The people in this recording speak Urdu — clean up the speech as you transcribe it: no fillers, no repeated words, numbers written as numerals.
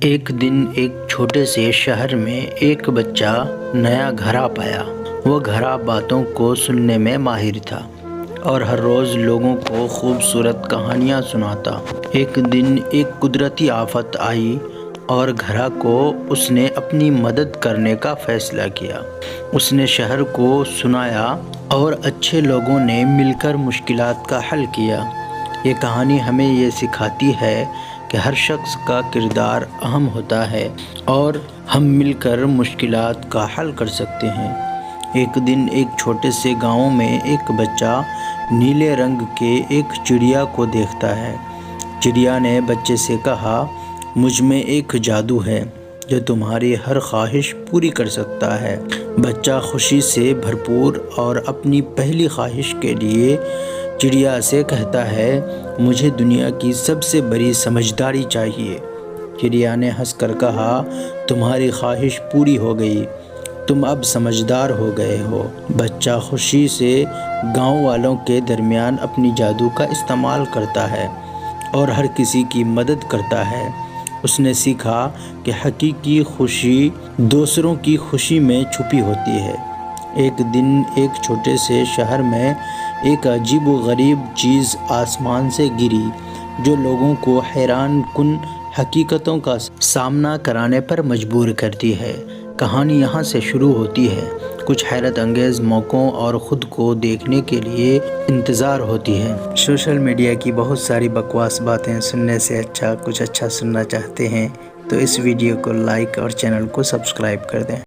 ایک دن ایک چھوٹے سے شہر میں ایک بچہ نیا گھر پایا۔ وہ گھر باتوں کو سننے میں ماہر تھا اور ہر روز لوگوں کو خوبصورت کہانیاں سناتا۔ ایک دن ایک قدرتی آفت آئی اور گھر کو اس نے اپنی مدد کرنے کا فیصلہ کیا۔ اس نے شہر کو سنایا اور اچھے لوگوں نے مل کر مشکلات کا حل کیا۔ یہ کہانی ہمیں یہ سکھاتی ہے کہ ہر شخص کا کردار اہم ہوتا ہے اور ہم مل کر مشکلات کا حل کر سکتے ہیں۔ ایک دن ایک چھوٹے سے گاؤں میں ایک بچہ نیلے رنگ کے ایک چڑیا کو دیکھتا ہے۔ چڑیا نے بچے سے کہا، مجھ میں ایک جادو ہے جو تمہاری ہر خواہش پوری کر سکتا ہے۔ بچہ خوشی سے بھرپور اور اپنی پہلی خواہش کے لیے چڑیا سے کہتا ہے، مجھے دنیا کی سب سے بڑی سمجھداری چاہیے۔ چڑیا نے ہنس کر کہا، تمہاری خواہش پوری ہو گئی، تم اب سمجھدار ہو گئے ہو۔ بچہ خوشی سے گاؤں والوں کے درمیان اپنی جادو کا استعمال کرتا ہے اور ہر کسی کی مدد کرتا ہے۔ اس نے سیکھا کہ حقیقی خوشی دوسروں کی خوشی میں چھپی ہوتی ہے۔ ایک دن ایک چھوٹے سے شہر میں ایک عجیب و غریب چیز آسمان سے گری جو لوگوں کو حیران کن حقیقتوں کا سامنا کرنے پر مجبور کرتی ہے۔ کہانی یہاں سے شروع ہوتی ہے، کچھ حیرت انگیز موقعوں اور خود کو دیکھنے کے لیے انتظار ہوتی ہے۔ سوشل میڈیا کی بہت ساری بکواس باتیں سننے سے اچھا کچھ اچھا سننا چاہتے ہیں تو اس ویڈیو کو لائک اور چینل کو سبسکرائب کر دیں۔